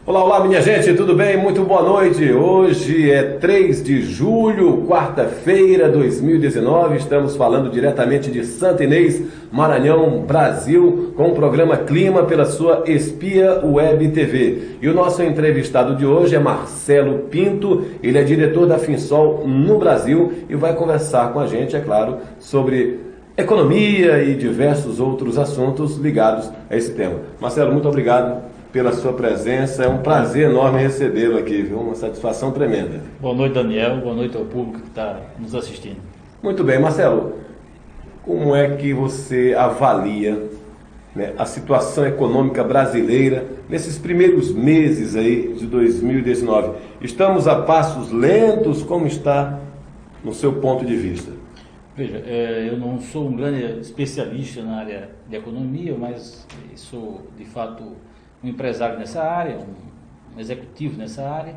Olá, olá, minha gente, tudo bem? Muito boa noite. Hoje é 3 de julho, quarta-feira, 2019. Estamos falando diretamente de Santa Inês, Maranhão, Brasil, com o programa Clima pela sua Espia Web TV. E o nosso entrevistado de hoje é Marcelo Pinto. Ele é diretor da Finsol no Brasil e vai conversar com a gente, é claro, sobre economia e diversos outros assuntos ligados a esse tema. Marcelo, muito obrigado pela sua presença, é um prazer enorme recebê-lo aqui, viu? Uma satisfação tremenda. Boa noite, Daniel, boa noite ao público que está nos assistindo. Muito bem, Marcelo, como é que você avalia, né, a situação econômica brasileira nesses primeiros meses aí de 2019? Estamos a passos lentos, como está no seu ponto de vista? Veja, eu não sou um grande especialista na área de economia, mas sou, de fato, um empresário nessa área, um executivo nessa área,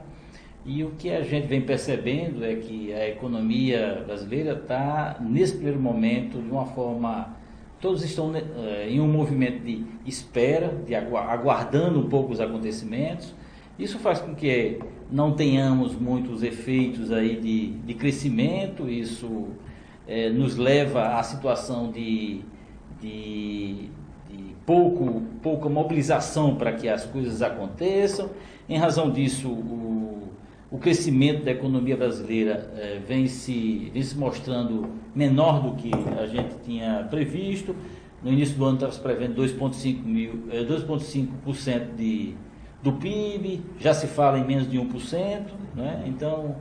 e o que a gente vem percebendo é que a economia brasileira está, nesse primeiro momento, de uma forma, todos estão em um movimento de espera, de aguardando um pouco os acontecimentos. Isso faz com que não tenhamos muitos efeitos aí de crescimento, isso nos leva à situação de pouca mobilização para que as coisas aconteçam. Em razão disso, o crescimento da economia brasileira vem se mostrando menor do que a gente tinha previsto. No início do ano estava se prevendo 2,5% do PIB, já se fala em menos de 1%, né? Então,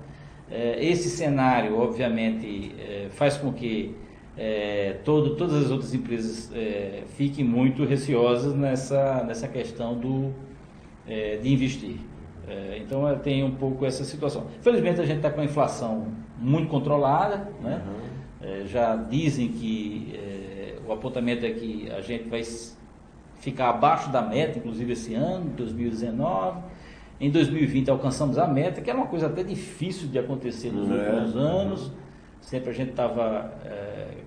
esse cenário, obviamente, faz com que todas as outras empresas fiquem muito receosas nessa questão de investir. Então tem um pouco essa situação. Felizmente a gente está com a inflação muito controlada, né? Já dizem que o apontamento é que a gente vai ficar abaixo da meta, inclusive esse ano, 2019. Em 2020 alcançamos a meta, que era uma coisa até difícil de acontecer nos últimos anos. Sempre a gente estava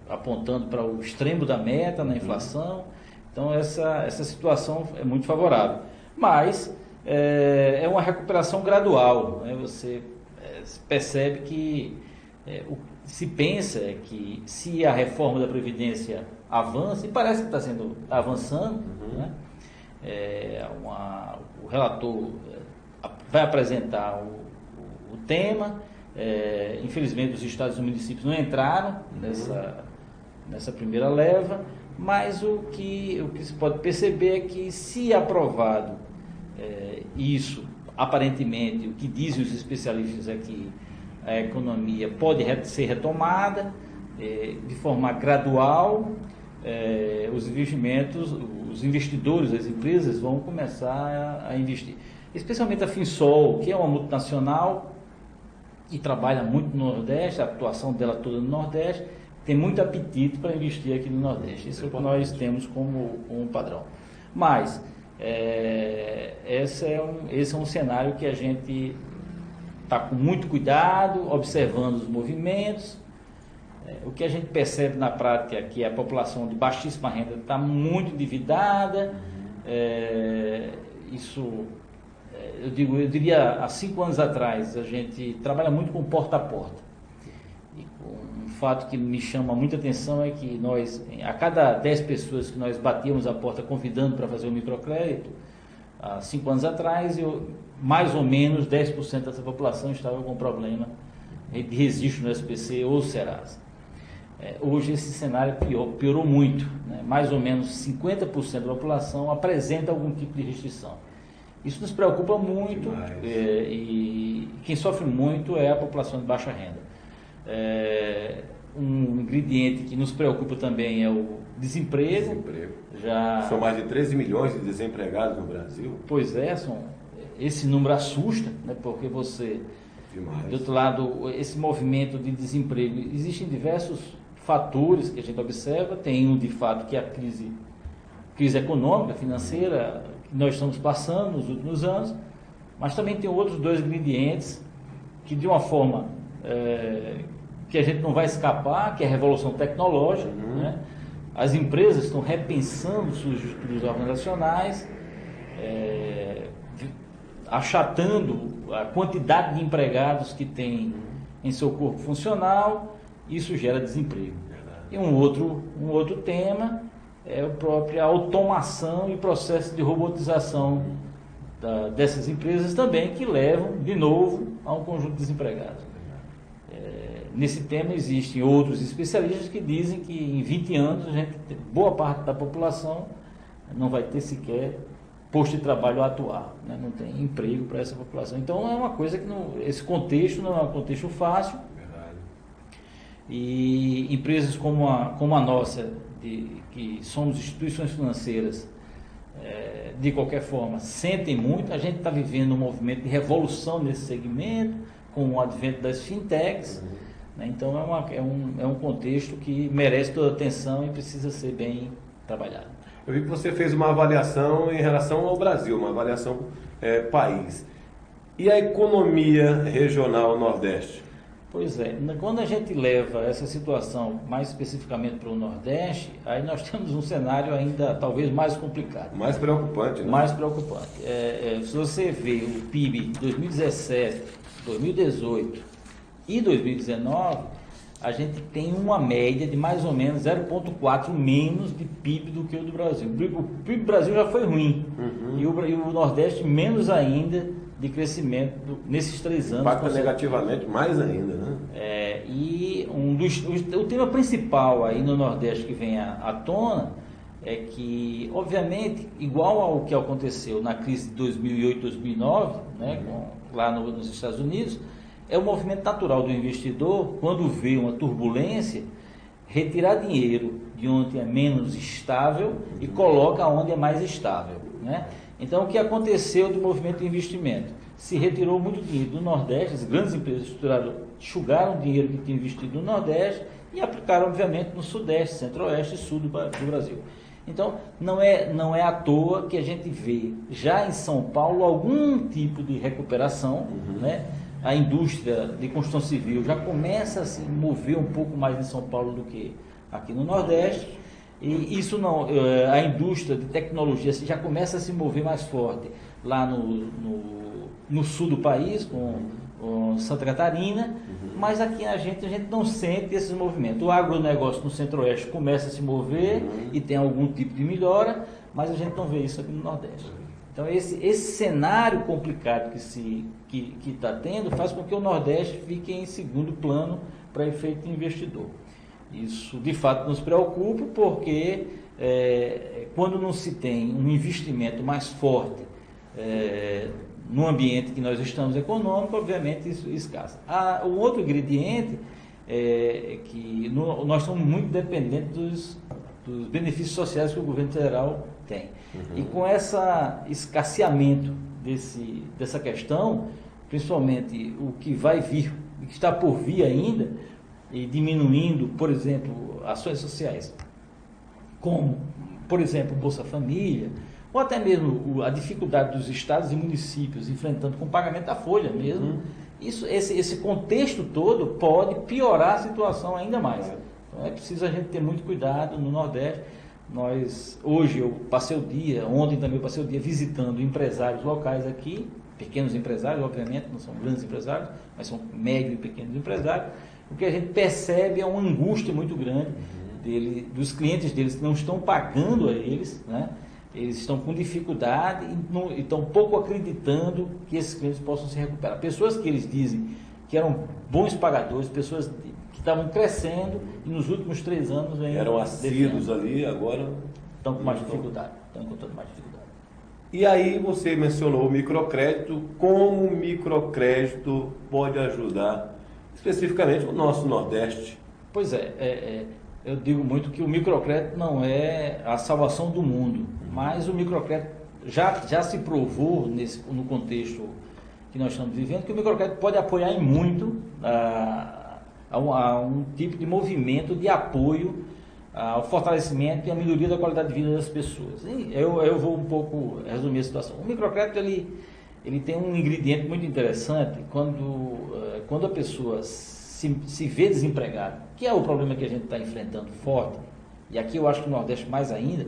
apontando para o extremo da meta na inflação. Então essa situação é muito favorável. Mas é uma recuperação gradual, né? Você percebe que se pensa que se a reforma da Previdência avança, e parece que está avançando, né? O relator vai apresentar o tema. Infelizmente os estados e os municípios não entraram nessa primeira leva, mas o que se pode perceber é que, se aprovado isso, aparentemente o que dizem os especialistas é que a economia pode ser retomada de forma gradual. Os investidores, as empresas vão começar a investir, especialmente a Finsol, que é uma multinacional e trabalha muito no Nordeste, a atuação dela toda no Nordeste, tem muito apetite para investir aqui no Nordeste. Isso é o que nós temos como padrão. Mas esse é um cenário que a gente está com muito cuidado, observando os movimentos. O que a gente percebe na prática é que a população de baixíssima renda está muito endividada. Eu diria, há 5 anos atrás, a gente trabalha muito com porta a porta. E um fato que me chama muita atenção é que nós, a cada 10 pessoas que nós batíamos a porta convidando para fazer o microcrédito, há 5 anos atrás, mais ou menos 10% dessa população estava com problema de registro no SPC ou Serasa. Hoje esse cenário piorou muito, né? Mais ou menos 50% da população apresenta algum tipo de restrição. Isso nos preocupa muito, e quem sofre muito é a população de baixa renda. Um ingrediente que nos preocupa também é o desemprego. São mais de 13 milhões de desempregados no Brasil. Pois esse número assusta, né? Porque você, do outro lado, esse movimento de desemprego, existem diversos fatores que a gente observa. Tem um, de fato, que é a crise econômica, financeira, nós estamos passando nos últimos anos, mas também tem outros 2 ingredientes que, de uma forma que a gente não vai escapar, que é a revolução tecnológica, né? As empresas estão repensando suas estruturas organizacionais, achatando a quantidade de empregados que tem em seu corpo funcional, isso gera desemprego. E um outro tema é a própria automação e processo de robotização dessas empresas também, que levam, de novo, a um conjunto de desempregados. Nesse tema existem outros especialistas que dizem que em 20 anos boa parte da população não vai ter sequer posto de trabalho a atuar, né? Não tem emprego para essa população. Então é uma coisa que esse contexto não é um contexto fácil. Verdade. E empresas como a nossa, que somos instituições financeiras, de qualquer forma, sentem muito. A gente está vivendo um movimento de revolução nesse segmento, com o advento das fintechs. Né? Então é um contexto que merece toda a atenção e precisa ser bem trabalhado. Eu vi que você fez uma avaliação em relação ao Brasil, uma avaliação país. E a economia regional Nordeste? Pois é, quando a gente leva essa situação mais especificamente para o Nordeste, aí nós temos um cenário ainda talvez mais complicado. Mais preocupante, né? Mais preocupante. Se você vê o PIB de 2017, 2018 e 2019, a gente tem uma média de mais ou menos 0,4 menos de PIB do que o do Brasil. O PIB do Brasil já foi ruim, e o Nordeste menos ainda de crescimento nesses 3 anos. Impacta negativamente mais ainda, né? E o tema principal aí no Nordeste que vem à tona é que, obviamente, igual ao que aconteceu na crise de 2008, 2009, né, lá nos Estados Unidos, é o movimento natural do investidor, quando vê uma turbulência, retirar dinheiro de onde é menos estável e coloca onde é mais estável, né? Então, o que aconteceu do movimento de investimento? Se retirou muito dinheiro do Nordeste, as grandes empresas estruturadas enxugaram o dinheiro que tinham investido no Nordeste e aplicaram, obviamente, no Sudeste, Centro-Oeste e Sul do Brasil. Então, não é à toa que a gente vê já em São Paulo algum tipo de recuperação, né? A indústria de construção civil já começa a se mover um pouco mais em São Paulo do que aqui no Nordeste. E isso não, a indústria de tecnologia já começa a se mover mais forte lá no sul do país, com Santa Catarina, mas aqui a gente não sente esses movimentos. O agronegócio no Centro-Oeste começa a se mover e tem algum tipo de melhora, mas a gente não vê isso aqui no Nordeste. Então esse cenário complicado que está tendo faz com que o Nordeste fique em segundo plano para efeito investidor. Isso de fato nos preocupa porque quando não se tem um investimento mais forte no ambiente que nós estamos econômico, obviamente isso escassa. Um outro ingrediente é que nós somos muito dependentes dos benefícios sociais que o governo federal tem. E com esse escasseamento dessa questão, principalmente o que vai vir, o que está por vir ainda, e diminuindo, por exemplo, ações sociais, como, por exemplo, Bolsa Família, ou até mesmo a dificuldade dos estados e municípios enfrentando com o pagamento da folha mesmo, esse contexto todo pode piorar a situação ainda mais. Então é preciso a gente ter muito cuidado no Nordeste. Hoje eu passei o dia, ontem também eu passei o dia visitando empresários locais aqui, pequenos empresários, obviamente, não são grandes empresários, mas são médios e pequenos empresários. O que a gente percebe é uma angústia muito grande dos clientes deles que não estão pagando a eles, né? Eles estão com dificuldade e estão pouco acreditando que esses clientes possam se recuperar. Pessoas que eles dizem que eram bons pagadores, pessoas que estavam crescendo e nos últimos 3 anos eram assíduos ali, agora estão com mais dificuldade, estão encontrando mais dificuldade. E aí você mencionou o microcrédito. Como o microcrédito pode ajudar especificamente o nosso Nordeste? Pois eu digo muito que o microcrédito não é a salvação do mundo, mas o microcrédito já se provou no contexto que nós estamos vivendo, que o microcrédito pode apoiar em muito a um tipo de movimento de apoio ao fortalecimento e à melhoria da qualidade de vida das pessoas. E eu vou um pouco resumir a situação. O microcrédito ele tem um ingrediente muito interessante quando a pessoa se vê desempregada, que é o problema que a gente está enfrentando forte, e aqui eu acho que no Nordeste mais ainda.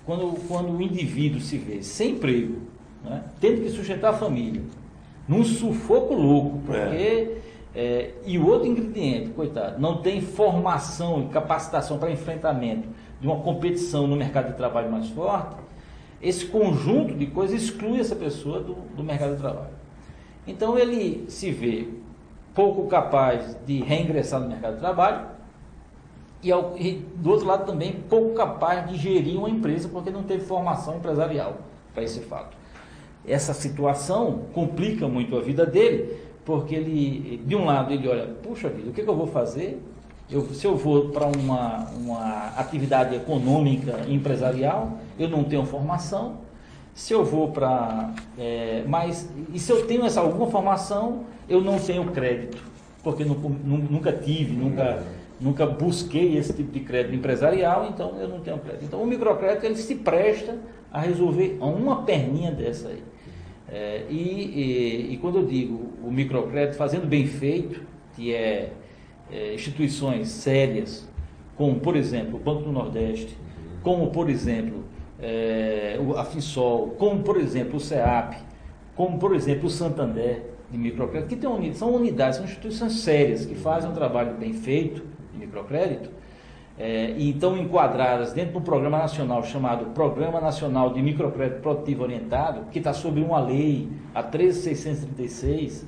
quando o indivíduo se vê sem emprego, né, tendo que sustentar a família, num sufoco louco, porque... e o outro ingrediente, coitado, não tem formação e capacitação para enfrentamento de uma competição no mercado de trabalho mais forte, esse conjunto de coisas exclui essa pessoa do mercado de trabalho. Então ele se vê pouco capaz de reingressar no mercado de trabalho e do outro lado também pouco capaz de gerir uma empresa porque não teve formação empresarial para esse fato. Essa situação complica muito a vida dele, porque ele, de um lado, ele olha, puxa vida, o que eu vou fazer? Se eu vou para uma atividade econômica empresarial, eu não tenho formação. Se eu vou para... e se eu tenho alguma formação, eu não tenho crédito, porque nunca tive, nunca busquei esse tipo de crédito empresarial, então eu não tenho crédito. Então o microcrédito ele se presta a resolver uma perninha dessa aí. E quando eu digo o microcrédito fazendo bem feito, que é instituições sérias, como por exemplo o Banco do Nordeste, como por exemplo a FinSol, como por exemplo o SEAP, como por exemplo o Santander de microcrédito, que são unidades, são instituições sérias que fazem um trabalho bem feito de microcrédito, e estão enquadradas dentro de um programa nacional chamado Programa Nacional de Microcrédito Produtivo Orientado, que está sob uma lei, a 13.636.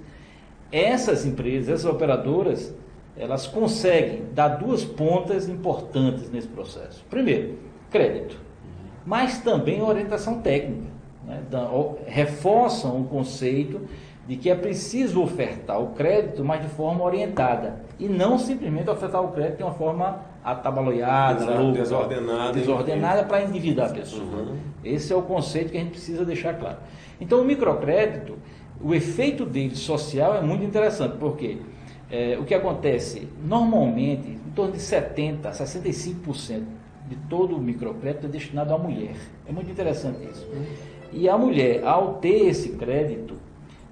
Essas empresas, essas operadoras, elas conseguem dar duas pontas importantes nesse processo. Primeiro, crédito, mas também orientação técnica, né? Reforçam o conceito de que é preciso ofertar o crédito, mas de forma orientada, e não simplesmente ofertar o crédito de uma forma atabalhoada, desordenada para endividar a pessoa. Esse é o conceito que a gente precisa deixar claro. Então o microcrédito, o efeito dele social é muito interessante, porque o que acontece, normalmente, em torno de 70% a 65% de todo o microcrédito é destinado à mulher. É muito interessante isso. E a mulher, ao ter esse crédito,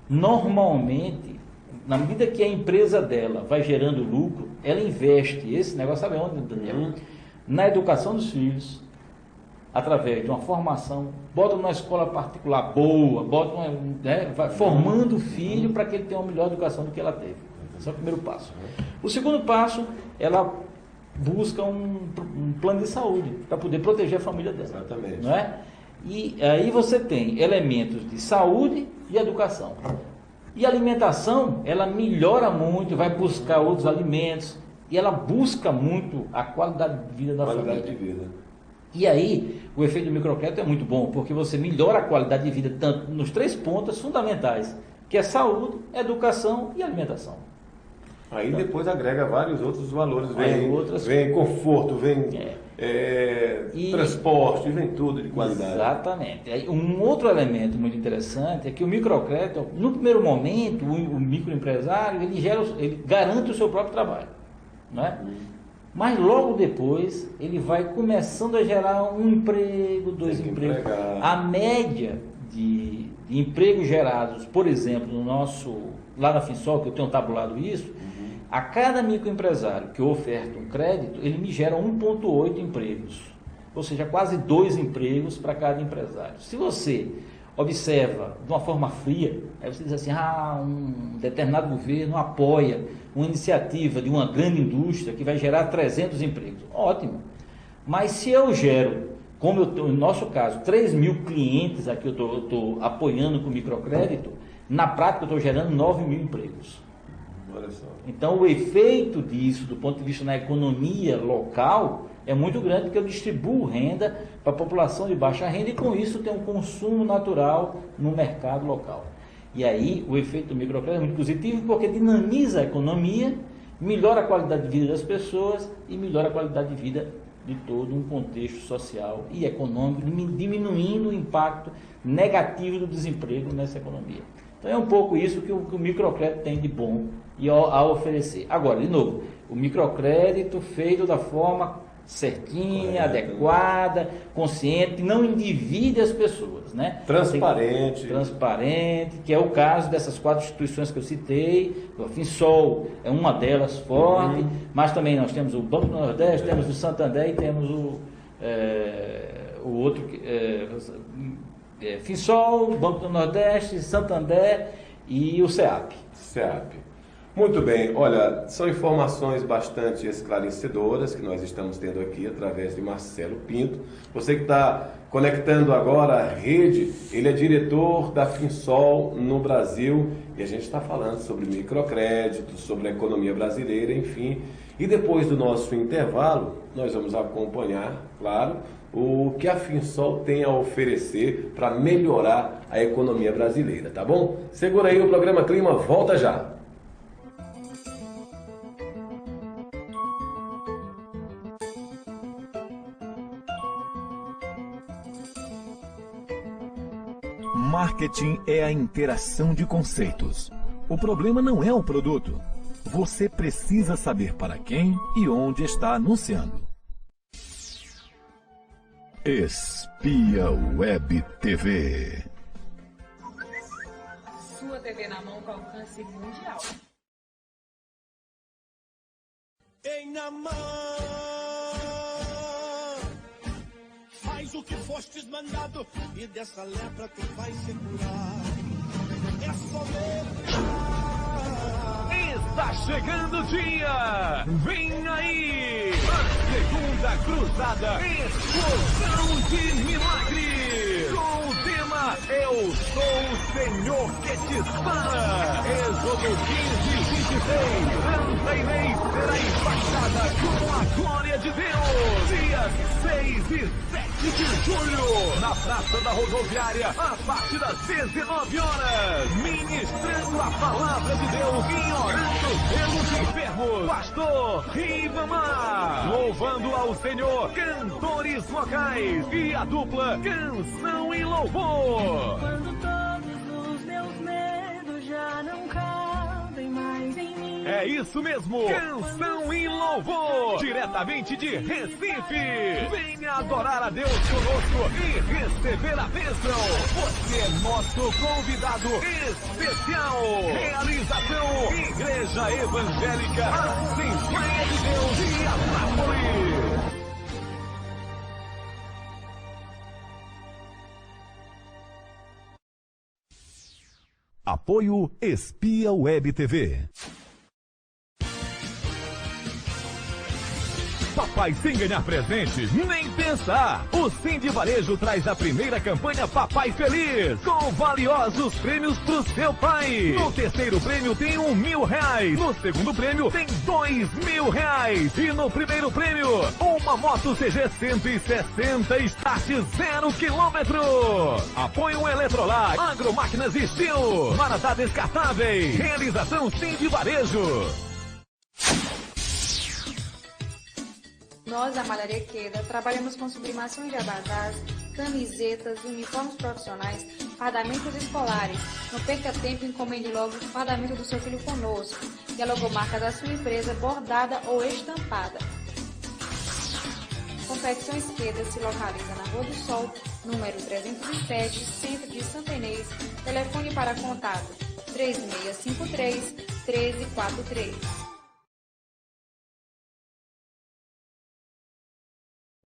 normalmente, na medida que a empresa dela vai gerando lucro, ela investe, esse negócio sabe onde, Daniel? Na educação dos filhos, através de uma formação, bota numa escola particular boa, vai formando o filho para que ele tenha uma melhor educação do que ela teve. Esse é o primeiro passo. O segundo passo, ela busca um plano de saúde para poder proteger a família dela. Exatamente. Não é? E aí você tem elementos de saúde e educação. E a alimentação, ela melhora muito, vai buscar outros alimentos, e ela busca muito a qualidade de vida da família. De vida. E aí, o efeito do microcrédito é muito bom, porque você melhora a qualidade de vida tanto nos 3 pontos fundamentais, que é saúde, educação e alimentação. Aí depois agrega vários outros valores, vem conforto, vem transporte, vem tudo de qualidade. Exatamente. Aí, um outro elemento muito interessante é que o microcrédito, no primeiro momento, o microempresário, ele garante o seu próprio trabalho, não é? Mas logo depois ele vai começando a gerar um emprego, 2 empregos. A média de empregos gerados, por exemplo, lá na FinSol, que eu tenho tabulado isso, a cada microempresário que oferta um crédito, ele me gera 1,8 empregos. Ou seja, quase 2 empregos para cada empresário. Se você observa de uma forma fria, aí você diz assim, um determinado governo apoia uma iniciativa de uma grande indústria que vai gerar 300 empregos. Ótimo. Mas se eu gero, como no nosso caso, 3.000 clientes aqui eu estou apoiando com microcrédito, na prática eu estou gerando 9.000 empregos. Olha só. Então o efeito disso, do ponto de vista na economia local, é muito grande, porque eu distribuo renda para a população de baixa renda e com isso tem um consumo natural no mercado local. E aí o efeito do microcrédito é muito positivo, porque dinamiza a economia, melhora a qualidade de vida das pessoas e melhora a qualidade de vida de todo um contexto social e econômico, diminuindo o impacto negativo do desemprego nessa economia. Então é um pouco isso que o microcrédito tem de bom a oferecer. Agora, de novo, o microcrédito feito da forma certinha, adequada, consciente, não endivide as pessoas, né? Transparente, que é o caso dessas 4 instituições que eu citei. O FinSol é uma delas forte, mas também nós temos o Banco do Nordeste, temos o Santander e temos o o outro, Finsol, Banco do Nordeste, Santander e o SEAP. SEAP. Muito bem, olha, são informações bastante esclarecedoras que nós estamos tendo aqui através de Marcelo Pinto. Você que está conectando agora a rede, ele é diretor da Finsol no Brasil e a gente está falando sobre microcrédito, sobre a economia brasileira, enfim. E depois do nosso intervalo, nós vamos acompanhar, claro, o que a Finsol tem a oferecer para melhorar a economia brasileira, tá bom? Segura aí, o programa Clima volta já. Marketing é a interação de conceitos. O problema não é o produto. Você precisa saber para quem e onde está anunciando. Espia Web TV. Sua TV na mão com alcance mundial. Em na mão, faz o que fostes mandado e dessa lepra tu vai se curar. É somente. Está chegando o dia! Vem aí! A segunda cruzada Explosão de Milagres! Com o tema Eu Sou o Senhor que te sana! Êxodo 15:26. Santa Inês será embaixada com a glória de Deus! Dias 6 e 7 de julho, na Praça da Rodoviária, a partir das 19 horas, ministrando a palavra de Deus e orando pelos enfermos, Pastor Ribamar, louvando ao Senhor, cantores vocais e a dupla Canção e Louvor. Quando todos os meus medos já não cabem mais em mim. É isso mesmo, Canção e Louvor, diretamente de Recife. Venha adorar a Deus conosco e receber a bênção. Você é nosso convidado especial. Realização Igreja Evangélica Assembleia de Deus de Anápolis. Apoio Espia Web TV. Papai sem ganhar presente, nem pensar! O Sim de Varejo traz a primeira campanha Papai Feliz, com valiosos prêmios pro seu pai. No terceiro prêmio tem R$1.000, no segundo prêmio tem R$2.000 e no primeiro prêmio, uma moto CG 160 Start 0 km. Apoio Eletrolar, Agromáquinas e Steel, Maratá Descartáveis, realização Sim de Varejo. Nós, da Malharia Queda, trabalhamos com sublimações de abadás, camisetas, uniformes profissionais, fardamentos escolares. Não perca tempo e encomende logo o fardamento do seu filho conosco e a logomarca da sua empresa bordada ou estampada. Confecções Queda se localiza na Rua do Sol, número 307, centro de Santa Inês. Telefone para contato 3653-1343.